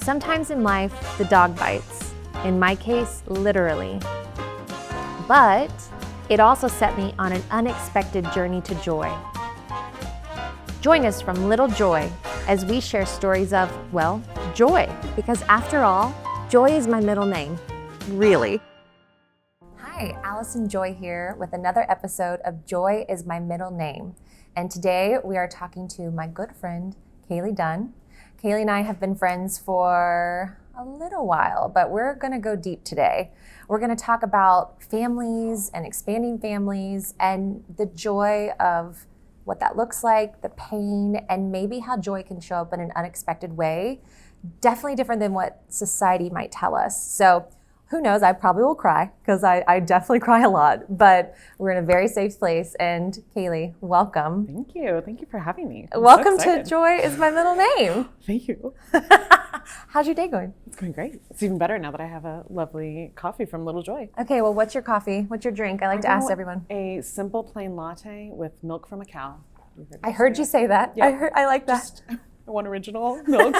Sometimes in life, the dog bites. In my case, literally. But it also set me on an unexpected journey to joy. Join us from Little Joy as we share stories of, well, joy. Because after all, Joy is my middle name. Really. Hi, Allison Joy here with another episode of Joy is My Middle Name. And today we are talking to my good friend, Caelie Dunn. Caelie and I have been friends for a little while, but we're gonna go deep today. We're gonna talk about families and expanding families and the joy of what that looks like, the pain, and maybe how joy can show up in an unexpected way. Definitely different than what society might tell us. So who knows, I probably will cry because I definitely cry a lot, but we're in a very safe place. And Caelie, welcome. Thank you. Thank you for having me. Welcome to Joy is My Middle Name. Thank you. How's your day going? It's going great. It's even better now that I have a lovely coffee from Little Joy. Okay, well, what's your coffee? What's your drink? I like to ask everyone. A simple plain latte with milk from a cow. I heard you say that. Yeah. I like that. Just one original milk.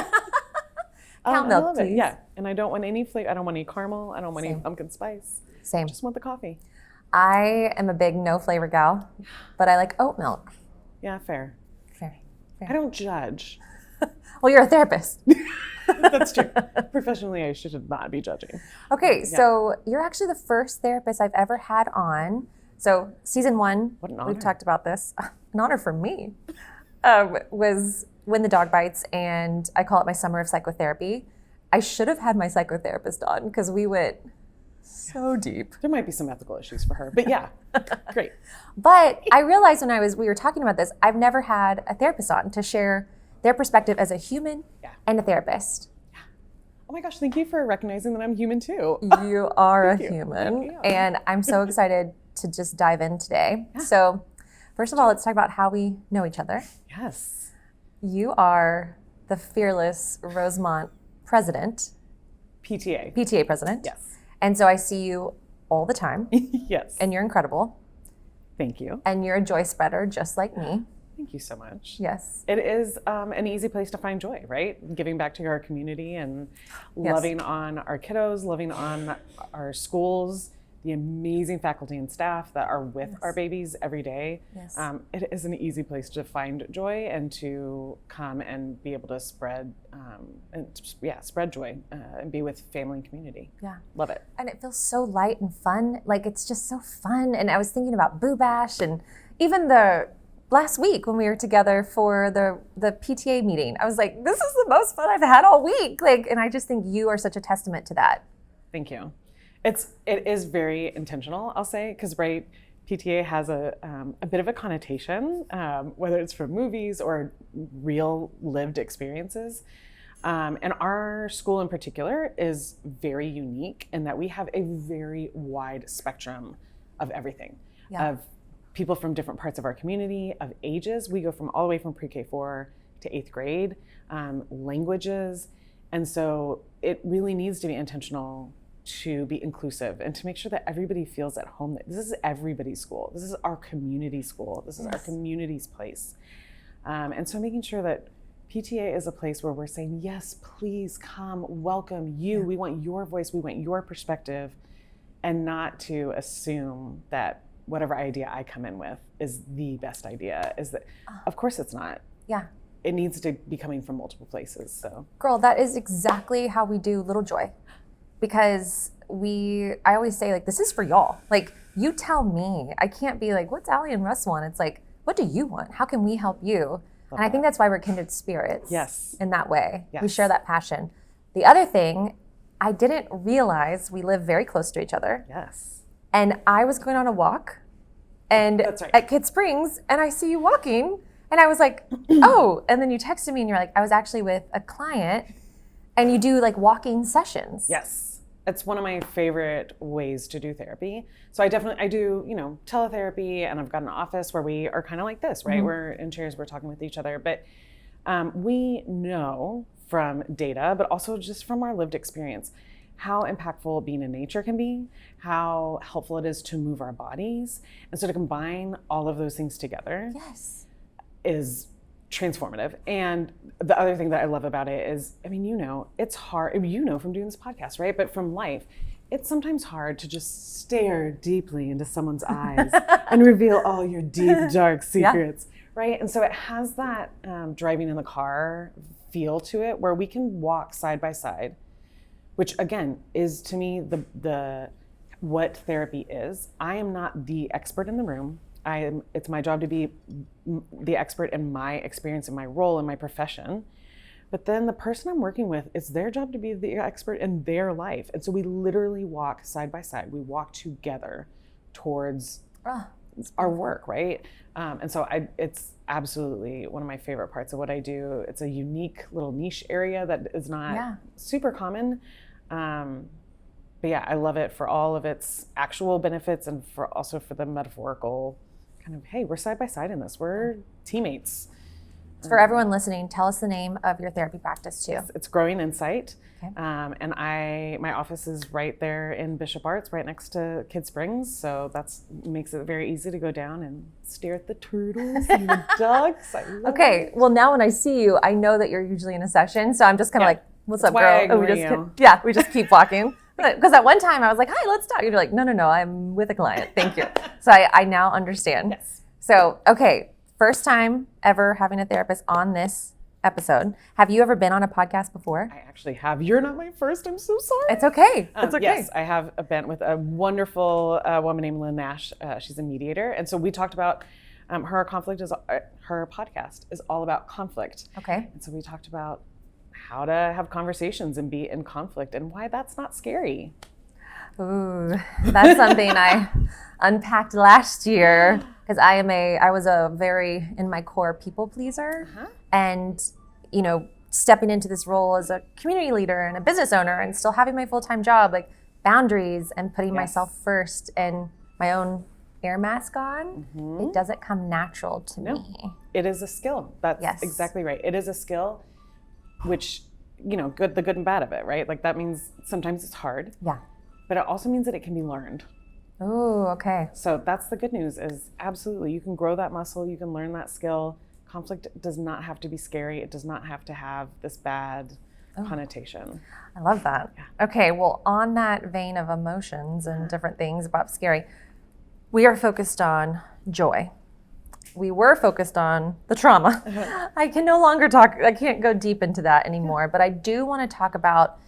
Cow milk, please. Yeah, and I don't want any flavor. I don't want any caramel. I don't want any pumpkin spice. Same. I just want the coffee. I am a big no flavor gal, but I like oat milk. Yeah, fair. Fair. I don't judge. Well, you're a therapist. That's true. Professionally, I should not be judging. Okay, so you're actually the first therapist I've ever had on. So season 1, What an honor. we've talked about this. An honor for me. Was When the Dog Bites, and I call it my summer of psychotherapy. I should have had my psychotherapist on because we went so deep. There might be some ethical issues for her, but yeah, great. But I realized when we were talking about this, I've never had a therapist on to share their perspective as a human and a therapist. Oh my gosh, thank you for recognizing that I'm human too. You are a you. human, Yeah. and I'm so excited to just dive in today. Yeah. So first of all, let's talk about how we know each other. Yes. You are the fearless Rosemont president. PTA president. Yes. And so I see you all the time. Yes. And you're incredible. Thank you. And you're a joy spreader just like me. Thank you so much. Yes. It is an easy place to find joy, right? Giving back to our community and loving on our kiddos, loving on our schools, the amazing faculty and staff that are with our babies every day. Yes. It is an easy place to find joy and to come and be able to spread joy and be with family and community. Yeah. Love it. And it feels so light and fun. Like, it's just so fun. And I was thinking about Boo Bash, and even the last week when we were together for the PTA meeting, I was like, this is the most fun I've had all week. Like, and I just think you are such a testament to that. Thank you. It is very intentional, I'll say, because PTA has a bit of a connotation, whether it's from movies or real lived experiences. And our school in particular is very unique in that we have a very wide spectrum of everything, of people from different parts of our community, of ages. We go from all the way from pre-K4 to 8th grade, languages. And so it really needs to be intentional to be inclusive and to make sure that everybody feels at home. This is everybody's school. This is our community school. This is our community's place. And so making sure that PTA is a place where we're saying, yes, please come, welcome you. We want your voice. We want your perspective, and not to assume that whatever idea I come in with is the best idea. Of course it's not. Yeah. It needs to be coming from multiple places. So, girl, that is exactly how we do Little Joy. Because I always say, like, this is for y'all. Like, you tell me. I can't be like, what's Allie and Russ want? It's like, what do you want? How can we help you? And I think that's why we're kindred spirits. Yes. In that way. Yes. We share that passion. The other thing, I didn't realize we live very close to each other. Yes. And I was going on a walk and at Kid Springs, and I see you walking, and I was like, oh, and then you texted me and you're like, I was actually with a client, and you do like walking sessions. Yes. It's one of my favorite ways to do therapy. So I do, teletherapy, and I've got an office where we are kind of like this, right? Mm-hmm. We're in chairs, we're talking with each other, but we know from data, but also just from our lived experience, how impactful being in nature can be, how helpful it is to move our bodies. And so to combine all of those things together is transformative. And the other thing that I love about it is, it's hard, from doing this podcast, right? But from life, it's sometimes hard to just stare deeply into someone's eyes and reveal all your deep, dark secrets, right? And so it has that driving in the car feel to it where we can walk side by side, which again is to me the what therapy is. I am not the expert in the room. It's my job to be the expert in my experience, in my role, in my profession. But then the person I'm working with, it's their job to be the expert in their life. And so we literally walk side by side. We walk together towards our work, right? And so it's absolutely one of my favorite parts of what I do. It's a unique little niche area that is not super common. But yeah, I love it for all of its actual benefits and also for the metaphorical kind of, hey, we're side by side in this. We're teammates. For everyone listening, tell us the name of your therapy practice too. Yes, it's Growing Insight. Okay. And my office is right there in Bishop Arts, right next to Kid Springs. So makes it very easy to go down and stare at the turtles and the ducks. Okay, well now when I see you, I know that you're usually in a session. So I'm just kind of like, what's up, girl? We just keep walking. Because at one time I was like, hi, let's talk. You're like, no, I'm with a client. Thank you. So I now understand. Yes. So, okay. First time ever having a therapist on this episode. Have you ever been on a podcast before? I actually have. You're not my first. I'm so sorry. It's okay. It's okay. Yes, I have been with a wonderful woman named Lynn Nash. She's a mediator. And so we talked about her podcast is all about conflict. Okay. And so we talked about how to have conversations and be in conflict and why that's not scary. Ooh, that's something I unpacked last year because I was a very, in my core, people pleaser. And, stepping into this role as a community leader and a business owner and still having my full-time job, like boundaries and putting myself first and my own air mask on, it doesn't come natural to me. It is a skill. That's exactly right. It is a skill, which, the good and bad of it, right? Like that means sometimes it's hard. Yeah. But it also means that it can be learned. Oh, okay. So that's the good news is absolutely, you can grow that muscle, you can learn that skill. Conflict does not have to be scary. It does not have to have this bad connotation. I love that. Yeah. Okay, well, on that vein of emotions and different things about scary, we are focused on joy. We were focused on the trauma. I can no longer I can't go deep into that anymore, but I do want to talk about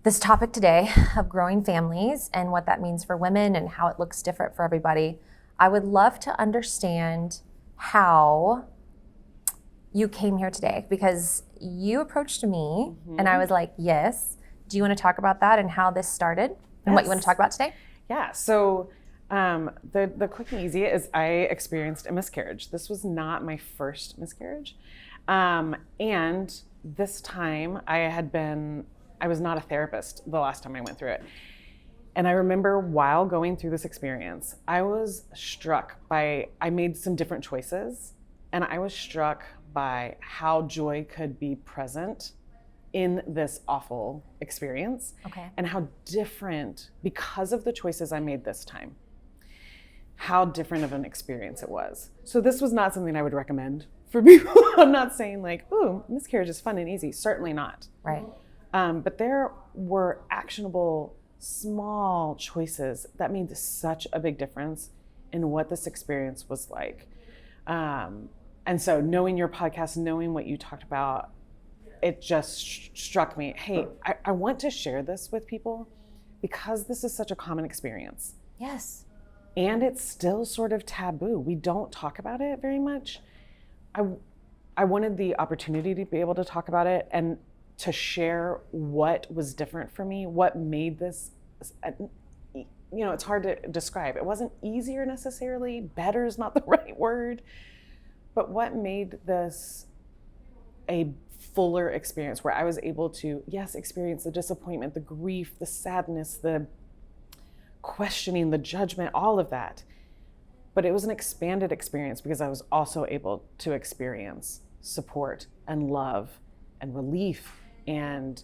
this topic today of growing families and what that means for women and how it looks different for everybody. I would love to understand how you came here today because you approached me and I was like, yes. Do you want to talk about that and how this started and what you want to talk about today? Yeah, so the quick and easy is I experienced a miscarriage. This was not my first miscarriage. And this time I was not a therapist the last time I went through it. And I remember while going through this experience, I was struck by, I made some different choices, and I was struck by how joy could be present in this awful experience. Okay. And how different, because of the choices I made this time, how different of an experience it was. So this was not something I would recommend for people. I'm not saying like, ooh, miscarriage is fun and easy. Certainly not. Right. But there were actionable, small choices that made such a big difference in what this experience was like. And so knowing your podcast, knowing what you talked about, it just struck me, hey, I want to share this with people because this is such a common experience. Yes. And it's still sort of taboo. We don't talk about it very much. I wanted the opportunity to be able to talk about it and to share what was different for me, what made this, it's hard to describe. It wasn't easier necessarily, better is not the right word, but what made this a fuller experience where I was able to, experience the disappointment, the grief, the sadness, the questioning, the judgment, all of that. But it was an expanded experience because I was also able to experience support and love and relief and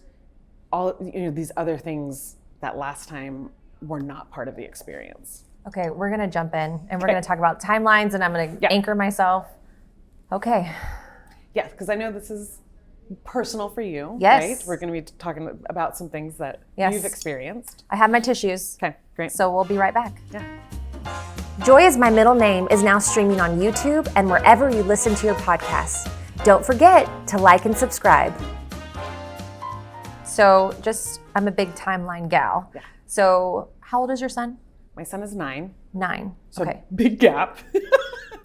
all these other things that last time were not part of the experience. Okay, we're gonna jump in and we're gonna talk about timelines and I'm gonna anchor myself. Okay, Yes, because I know this is personal for you, Yes. right? We're going to be talking about some things that Yes. you've experienced. I have my tissues. Okay, great. So we'll be right back. Yeah. Joy is My Middle Name is now streaming on YouTube and wherever you listen to your podcasts. Don't forget to like and subscribe. So I'm a big timeline gal. Yeah. So how old is your son? My son is 9. 9. So okay. big gap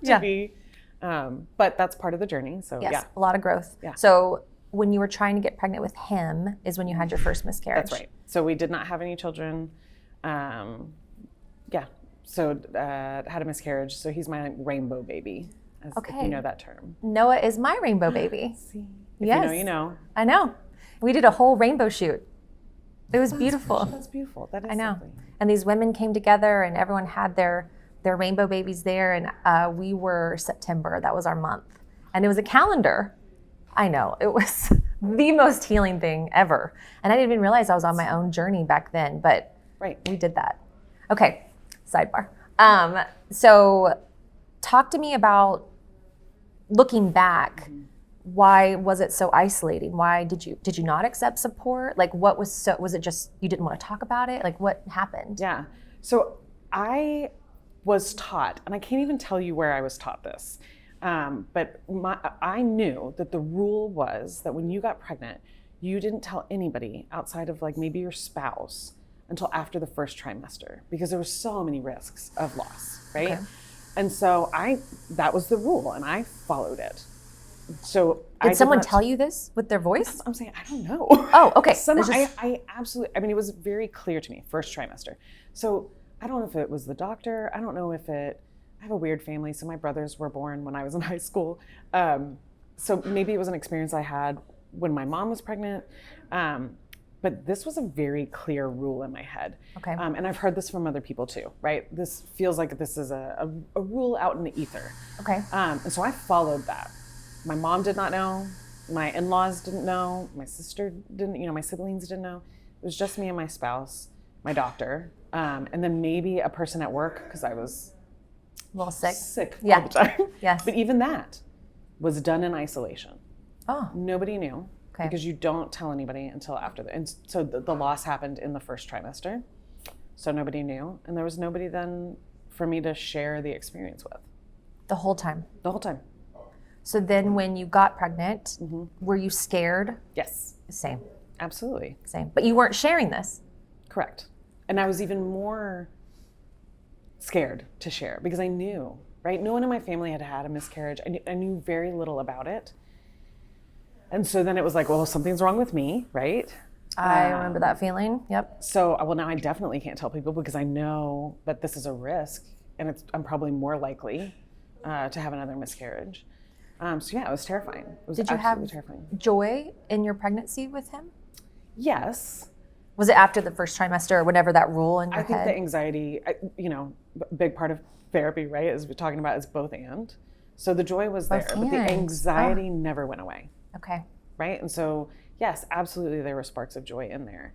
Yeah. be. But that's part of the journey. So Yes, yeah. a lot of growth. Yeah. So when you were trying to get pregnant with him is when you had your first miscarriage. That's right. So we did not have any children. So had a miscarriage. So he's my rainbow baby, if you know that term. Noah is my rainbow baby. See, yes. you know, you know. I know. We did a whole rainbow shoot. It was beautiful. That's beautiful. That is I know. lovely. And these women came together and everyone had their rainbow babies there. And we were September. That was our month. And it was a calendar. I know. It was the most healing thing ever. And I didn't even realize I was on my own journey back then. But Right. we did that. Okay. Sidebar. So talk to me about looking back. Why was it so isolating? Why did you not accept support? Like what was it just you didn't want to talk about it? Like what happened? Yeah. So I was taught, and I can't even tell you where I was taught this, but I knew that the rule was that when you got pregnant, you didn't tell anybody outside of like maybe your spouse until after the first trimester, because there were so many risks of loss, right? Okay. And so that was the rule, and I followed it. So Did someone tell you this with their voice? I'm saying, I don't know. Oh, okay. I absolutely, it was very clear to me, first trimester. So I don't know if it was the doctor. I don't know if I have a weird family. So my brothers were born when I was in high school. So maybe it was an experience I had when my mom was pregnant. But this was a very clear rule in my head. Okay. And I've heard this from other people too, right? This feels like this is a rule out in the ether. Okay. And so I followed that. My mom did not know. My in-laws didn't know. My sister didn't, my siblings didn't know. It was just me and my spouse, my doctor, and then maybe a person at work because I was a little sick. All the time. Yes. But even that was done in isolation. Oh. Nobody knew. Okay. Because you don't tell anybody until after and so the loss happened in the first trimester. So nobody knew. And there was nobody then for me to share the experience with. The whole time? The whole time. So then when you got pregnant, were you scared? Yes. Same. Absolutely. Same. But you weren't sharing this. Correct. And I was even more scared to share because I knew, right? No one in my family had had a miscarriage. I knew very little about it. And so then it was like, well, something's wrong with me, right? I remember that feeling. Yep. So, well, now I definitely can't tell people because I know that this is a risk and I'm probably more likely to have another miscarriage. So yeah, it was terrifying. It was Did you have terrifying. joy in your pregnancy with him? Yes. Was it after the first trimester or whenever that rule in your I think head? the anxiety, a big part of therapy, right, is we're talking about is both and. So the joy was there, but the anxiety never went away. Okay. Right? And so, yes, absolutely there were sparks of joy in there.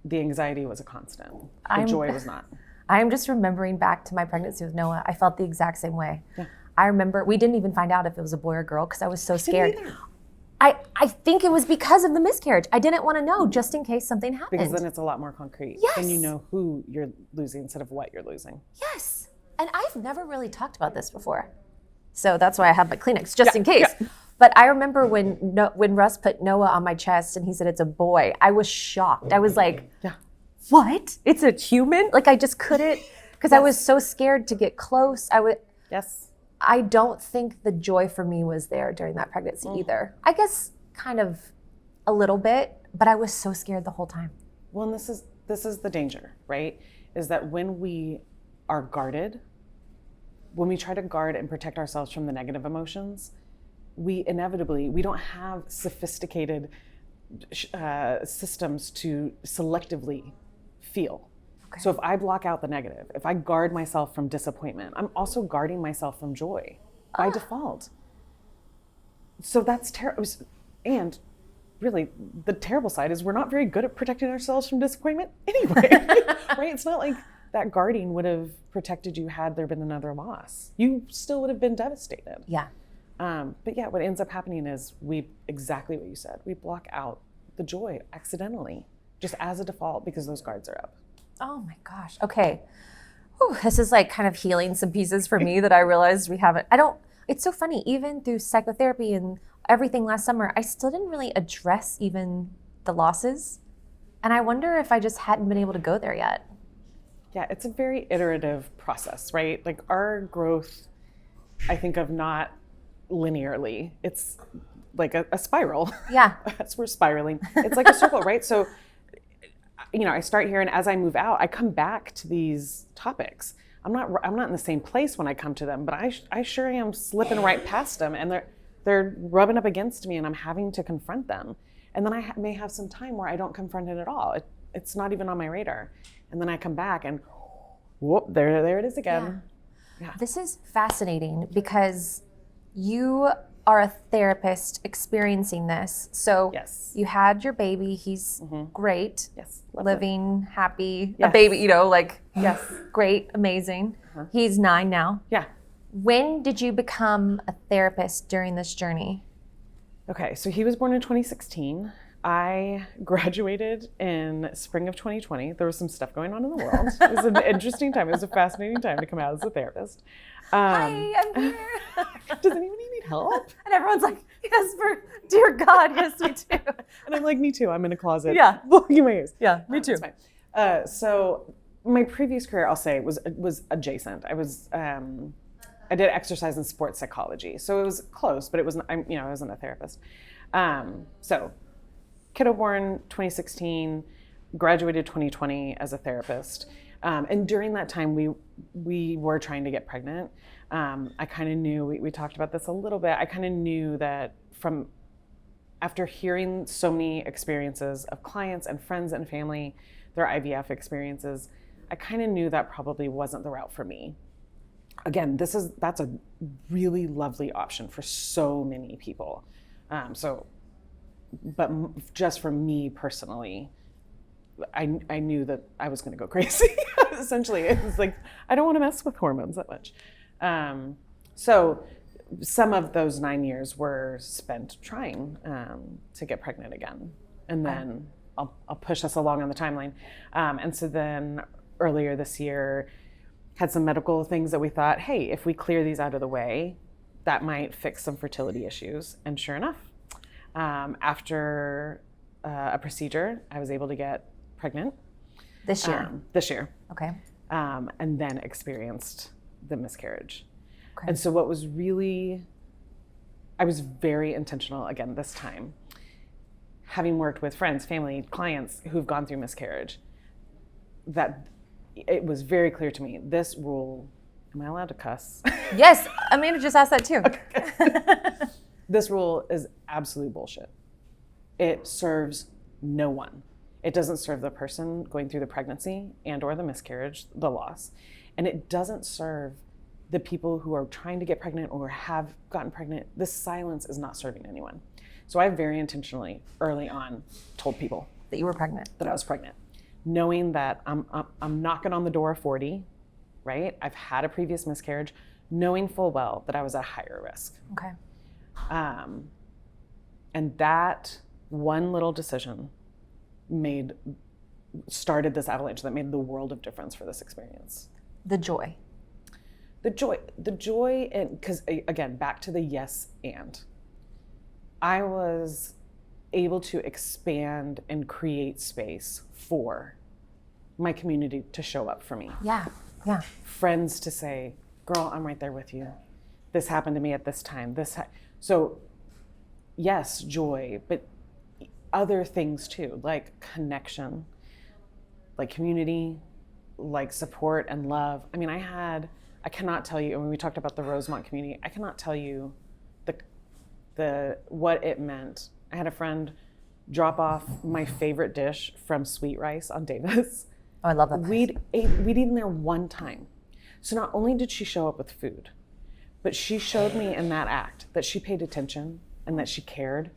The anxiety was a constant. The joy was not. I'm just remembering back to my pregnancy with Noah. I felt the exact same way. Yeah. I remember we didn't even find out if it was a boy or girl because I was so scared. Didn't either. I think it was because of the miscarriage. I didn't want to know just in case something happened. Because then it's a lot more concrete. Yes. And you know who you're losing instead of what you're losing. Yes. And I've never really talked about this before. So that's why I have my Kleenex, just in case. Yeah. But I remember when Russ put Noah on my chest and he said it's a boy, I was shocked. I was like, what? It's a human? Like I just couldn't, because I was so scared to get close. Yes. I don't think the joy for me was there during that pregnancy either. I guess kind of a little bit, but I was so scared the whole time. Well, and this is the danger, right? Is that when we are guarded, when we try to guard and protect ourselves from the negative emotions, we don't have sophisticated systems to selectively feel. Okay. So if I block out the negative, if I guard myself from disappointment, I'm also guarding myself from joy by default. So that's terrible. And really, the terrible side is we're not very good at protecting ourselves from disappointment anyway, right? It's not like that guarding would have protected you had there been another loss. You still would have been devastated. Yeah. But yeah, what ends up happening is exactly what you said, we block out the joy accidentally, just as a default because those guards are up. Oh my gosh. Okay. Whew, this is like kind of healing some pieces for me that I realized we haven't. It's so funny, even through psychotherapy and everything last summer, I still didn't really address even the losses. And I wonder if I just hadn't been able to go there yet. Yeah, it's a very iterative process, right? Like our growth, I think of not linearly. It's like a spiral. Yeah. As we're spiraling. It's like a circle, right? So, I start here, and as I move out, I come back to these topics. I'm not in the same place when I come to them, but I sure am slipping right past them, and they're rubbing up against me, and I'm having to confront them. And then I may have some time where I don't confront it at all. It's not even on my radar. And then I come back, and whoop, there it is again. Yeah. This is fascinating because you are a therapist experiencing this. So yes. You had your baby, he's great. Yes. Living, happy, yes. A baby, yes. Great, amazing. He's 9 now. Yeah. When did you become a therapist during this journey? Okay, so he was born in 2016. I graduated in spring of 2020. There was some stuff going on in the world. It was an interesting time. It was a fascinating time to come out as a therapist. Hi, I'm here. Does anybody need help? And everyone's like, yes, dear God, yes, me too. And I'm like, me too. I'm in a closet. Yeah. Blocking my ears. Yeah, me too. It's fine. So my previous career, I'll say, was adjacent. I did exercise and sports psychology. So it was close, but it wasn't, I wasn't a therapist. So kiddo born 2016, graduated 2020 as a therapist. And during that time, we were trying to get pregnant. I kind of knew, we talked about this a little bit, I kind of knew that after hearing so many experiences of clients and friends and family, their IVF experiences, I kind of knew that probably wasn't the route for me. Again, that's a really lovely option for so many people. But just for me personally, I knew that I was going to go crazy. Essentially, it was like, I don't want to mess with hormones that much. So some of those 9 years were spent trying to get pregnant again. And then I'll push us along on the timeline. And so then earlier this year, had some medical things that we thought, hey, if we clear these out of the way, that might fix some fertility issues. And sure enough, after a procedure, I was able to get pregnant. This year? This year. Okay. And then experienced the miscarriage. Okay. And so what was really, I was very intentional again this time, having worked with friends, family, clients who've gone through miscarriage, that it was very clear to me, this rule, am I allowed to cuss? Yes, Amanda just asked that too. Okay. This rule is absolute bullshit. It serves no one. It doesn't serve the person going through the pregnancy and or the miscarriage, the loss. And it doesn't serve the people who are trying to get pregnant or have gotten pregnant. This silence is not serving anyone. So I very intentionally, early on, told people that you were pregnant. That I was pregnant. Knowing that I'm knocking on the door of 40, right? I've had a previous miscarriage, knowing full well that I was at higher risk. Okay. And that one little decision started this avalanche that made the world of difference for this experience. The joy, because again, back to the yes and. I was able to expand and create space for my community to show up for me. Yeah. Friends to say, girl, I'm right there with you. This happened to me at this time. So yes, joy, but other things too, like connection, like community, like support and love. I mean, I cannot tell you, when we talked about the Rosemont community, I cannot tell you what it meant. I had a friend drop off my favorite dish from Sweet Rice on Davis. Oh, I love that place. We'd eaten there one time. So not only did she show up with food, but she showed me in that act that she paid attention and that she cared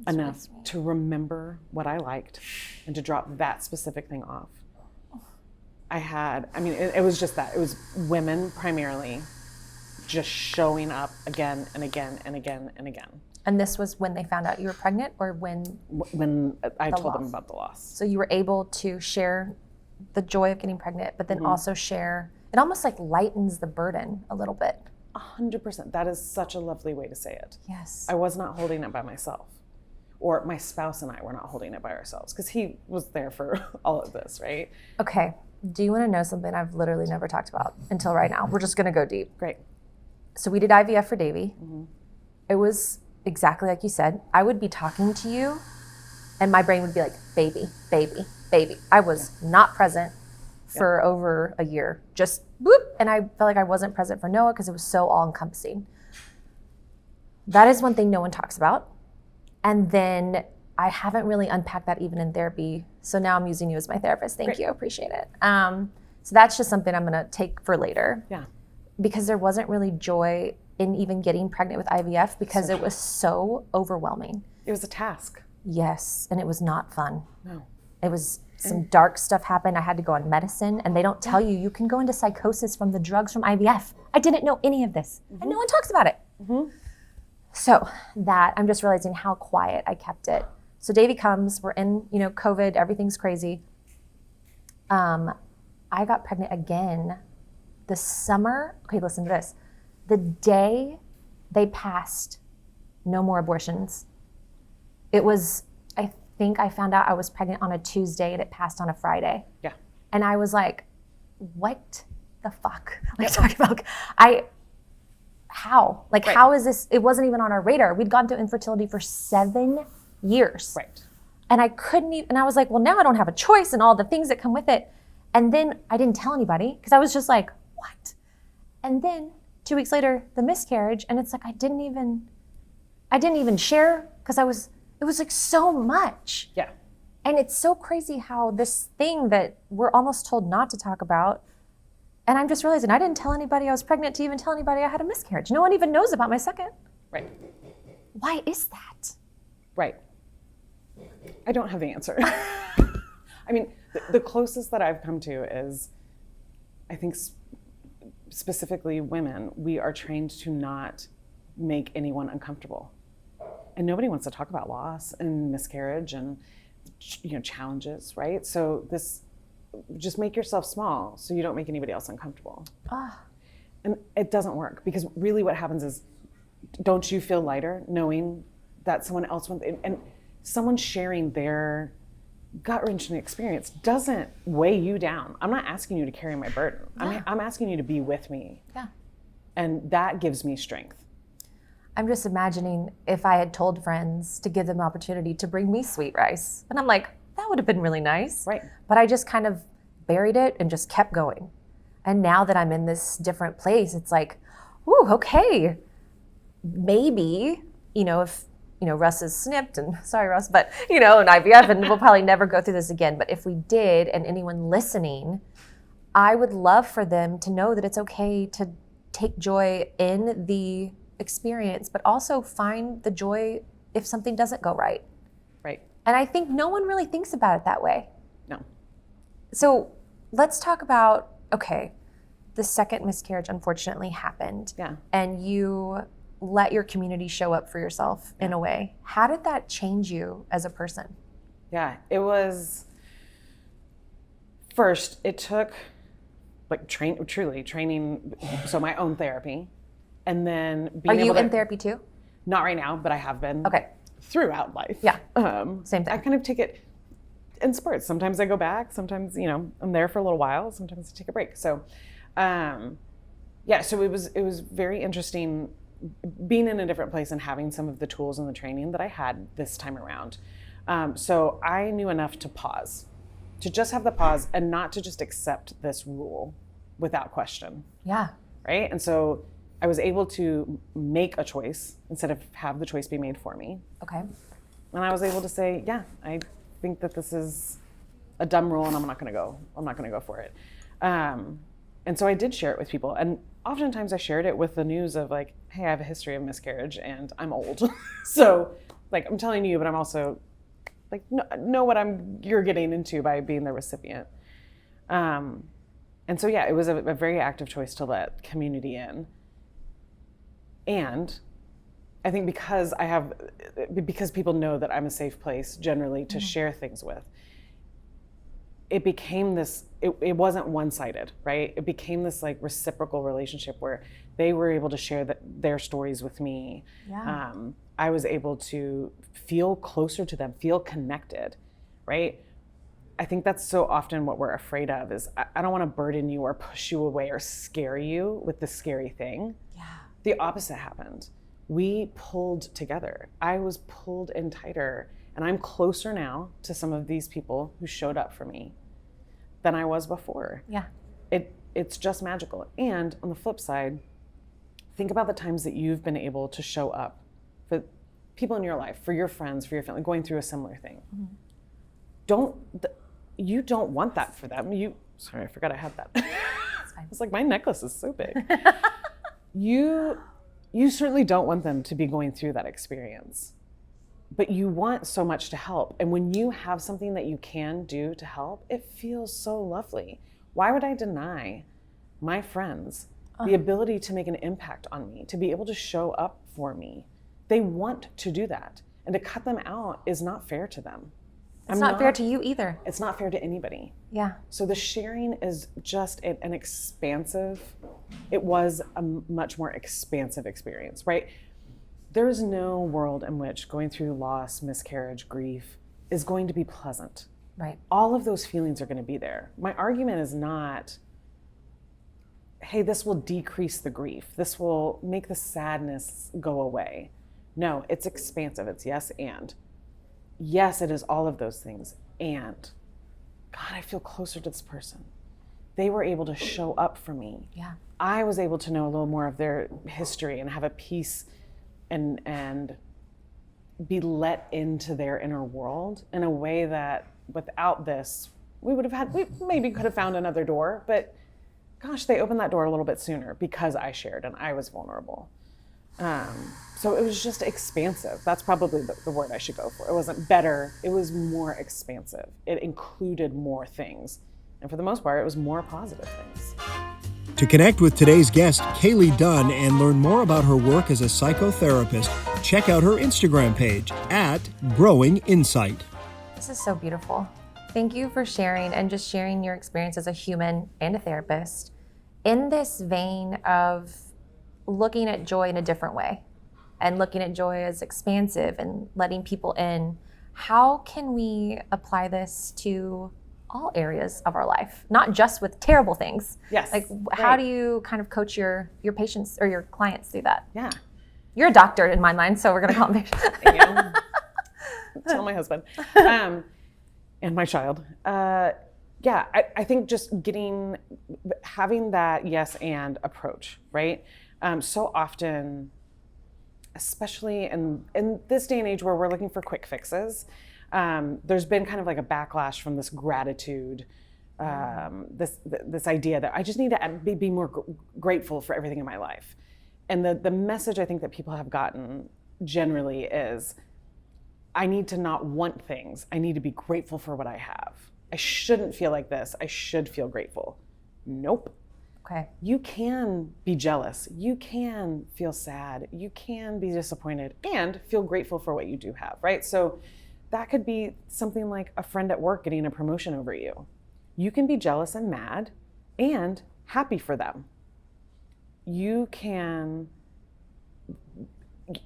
enough to remember what I liked and to drop that specific thing off. It was just that. It was women primarily just showing up again and again and again and again. And this was when they found out you were pregnant, or when I told them about the loss. So you were able to share the joy of getting pregnant, but then also share, it almost like lightens the burden a little bit. 100%. That is such a lovely way to say it. Yes. I was not holding it by myself, or my spouse and I were not holding it by ourselves, because he was there for all of this, right? Okay. Do you want to know something I've literally never talked about until right now? We're just going to go deep. Great. So we did IVF for Davey. It was exactly like you said. I would be talking to you and my brain would be like, baby, baby, baby. I was not present for over a year. Just whoop. And I felt like I wasn't present for Noah because it was so all encompassing. That is one thing no one talks about. And then I haven't really unpacked that even in therapy. So now I'm using you as my therapist. Thank you. Appreciate it. So that's just something I'm going to take for later. Yeah. Because there wasn't really joy in even getting pregnant with IVF because it was so overwhelming. It was a task. Yes, and it was not fun. No. It was some dark stuff happened. I had to go on medicine, and they don't tell you can go into psychosis from the drugs from IVF. I didn't know any of this, and no one talks about it. So that, I'm just realizing how quiet I kept it. So Davey comes, we're in, COVID, everything's crazy. I got pregnant again the summer. Okay, listen to this. The day they passed no more abortions, it was, I think I found out I was pregnant on a Tuesday and it passed on a Friday. Yeah. And I was like, what the fuck? How? How is this? It wasn't even on our radar. We'd gone through infertility for 7 years. Right. And I couldn't even, and I was like, well, now I don't have a choice and all the things that come with it. And then I didn't tell anybody because I was just like, what? And then 2 weeks later, the miscarriage, and it's like I didn't even share because it was like so much. Yeah. And it's so crazy how this thing that we're almost told not to talk about, and I'm just realizing I didn't tell anybody I was pregnant to even tell anybody I had a miscarriage. No one even knows about my second. Right. Why is that? Right. I don't have the answer. I mean, the closest that I've come to is, I think specifically women, we are trained to not make anyone uncomfortable. And nobody wants to talk about loss and miscarriage and challenges, right? So just make yourself small so you don't make anybody else uncomfortable. And it doesn't work, because really what happens is, don't you feel lighter knowing that someone else wants, and someone sharing their gut-wrenching experience doesn't weigh you down. I'm not asking you to carry my burden. Yeah. I'm asking you to be with me. Yeah. And that gives me strength. I'm just imagining if I had told friends to give them the opportunity to bring me sweet rice. And I'm like, that would have been really nice. Right. But I just kind of buried it and just kept going. And now that I'm in this different place, it's like, ooh, okay. Maybe, if Russ is snipped, and sorry, Russ, but, and IVF, and we'll probably never go through this again. But if we did, and anyone listening, I would love for them to know that it's okay to take joy in the experience, but also find the joy if something doesn't go right. Right. And I think no one really thinks about it that way. No. So let's talk about, okay, the second miscarriage unfortunately happened. Yeah. And you let your community show up for yourself in a way. How did that change you as a person? Yeah, it was, first, it took truly training, so my own therapy, and then being Are you in therapy too? Not right now, but I have been. Okay. Throughout life. Yeah. Same thing. I kind of take it in spurts. Sometimes I go back, sometimes, I'm there for a little while, sometimes I take a break. So, so it was very interesting being in a different place and having some of the tools and the training that I had this time around. So I knew enough to pause, to just have the pause and not to just accept this rule without question. Yeah. Right? And so I was able to make a choice instead of have the choice be made for me. Okay. And I was able to say, yeah, I think that this is a dumb rule and I'm not gonna go for it. And so I did share it with people. And oftentimes I shared it with the news of like, hey, I have a history of miscarriage and I'm old. So like, I'm telling you, but I'm also like, know what you're getting into by being the recipient. And so, yeah, it was a very active choice to let community in. And I think because people know that I'm a safe place generally to share things with, it became this, it wasn't one-sided, right? It became this like reciprocal relationship where they were able to share their stories with me. Yeah. I was able to feel closer to them, feel connected, right? I think that's so often what we're afraid of is I don't want to burden you or push you away or scare you with the scary thing. Yeah. The opposite happened. We pulled together. I was pulled in tighter, and I'm closer now to some of these people who showed up for me than I was before. Yeah. It's just magical. And on the flip side, think about the times that you've been able to show up for people in your life, for your friends, for your family, going through a similar thing. You don't want that for them. Sorry, I forgot I had that. It's like my necklace is so big. You certainly don't want them to be going through that experience, but you want so much to help. And when you have something that you can do to help, it feels so lovely. Why would I deny my friends the ability to make an impact on me, to be able to show up for me? They want to do that. And to cut them out is not fair to them. It's not fair to you either. It's not fair to anybody. Yeah. So the sharing is just it was a much more expansive experience, right? There is no world in which going through loss, miscarriage, grief is going to be pleasant. Right. All of those feelings are going to be there. My argument is not, hey, this will decrease the grief. This will make the sadness go away. No, it's expansive. It's yes and. Yes, it is all of those things. And God, I feel closer to this person. They were able to show up for me. Yeah. I was able to know a little more of their history and have a piece and be let into their inner world in a way that without this, we maybe could have found another door, but gosh, they opened that door a little bit sooner because I shared and I was vulnerable. So it was just expansive. That's probably the word I should go for. It wasn't better, it was more expansive. It included more things. And for the most part, it was more positive things. To connect with today's guest, Caelie Dunn, and learn more about her work as a psychotherapist, check out her Instagram page @GrowingInsight. This is so beautiful. Thank you for sharing and just sharing your experience as a human and a therapist in this vein of looking at joy in a different way and looking at joy as expansive and letting people in. How can we apply this to all areas of our life, not just with terrible things? Yes. Like, how do you kind of coach your patients or your clients through that? Yeah. You're a doctor in my mind, so we're going to call him patient. Thank you. Tell my husband. And my child. I think just having that yes and approach, right? So often, especially in this day and age where we're looking for quick fixes, there's been kind of like a backlash from this gratitude, this idea that I just need to be more grateful for everything in my life. And the message I think that people have gotten generally is, I need to not want things. I need to be grateful for what I have. I shouldn't feel like this. I should feel grateful. Nope. Okay. You can be jealous. You can feel sad. You can be disappointed and feel grateful for what you do have, right? So that could be something like a friend at work getting a promotion over you. You can be jealous and mad and happy for them. You can,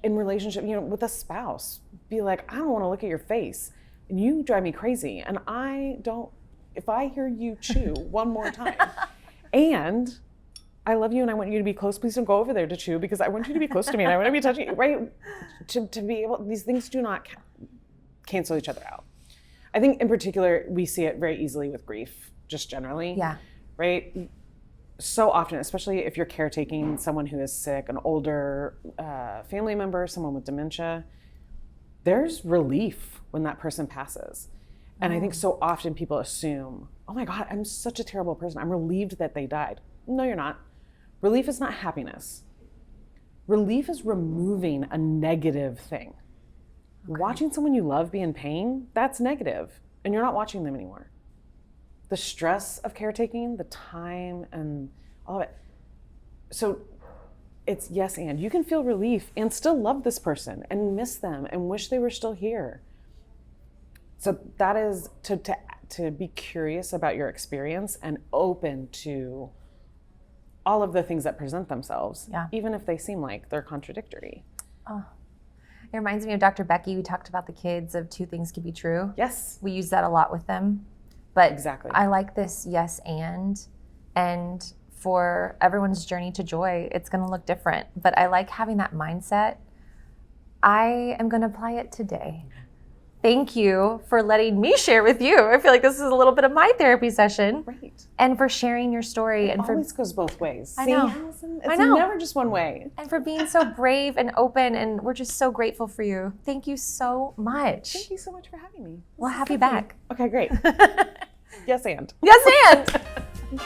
in relationship, with a spouse, be like, I don't want to look at your face and you drive me crazy. And if I hear you chew one more time, and I love you and I want you to be close, please don't go over there to chew because I want you to be close to me and I want to be touching you, right? To be able, these things do not cancel each other out. I think in particular, we see it very easily with grief, just generally. Yeah. Right? So often, especially if you're caretaking someone who is sick, an older family member, someone with dementia, there's relief when that person passes. And I think so often people assume, oh my God, I'm such a terrible person. I'm relieved that they died. No, you're not. Relief is not happiness. Relief is removing a negative thing. Okay. Watching someone you love be in pain, that's negative, and you're not watching them anymore. The stress of caretaking, the time and all of it. So it's yes and. You can feel relief and still love this person and miss them and wish they were still here. So that is to be curious about your experience and open to all of the things that present themselves, even if they seem like they're contradictory. Oh. It reminds me of Dr. Becky. We talked about the kids of 2 things could be true. Yes. We use that a lot with them. But exactly. I like this yes and for everyone's journey to joy, it's going to look different. But I like having that mindset. I am going to apply it today. Thank you for letting me share with you. I feel like this is a little bit of my therapy session. Right. And for sharing your story. It always goes both ways. I know. See, Allison? It's never just one way. And for being so brave and open, and we're just so grateful for you. Thank you so much. Thank you so much for having me. We'll have you back. Okay, great. Yes and. Yes and.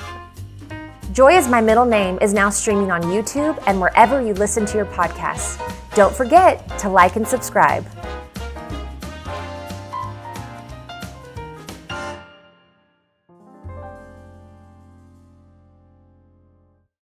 Joy is My Middle Name is now streaming on YouTube and wherever you listen to your podcasts. Don't forget to like and subscribe.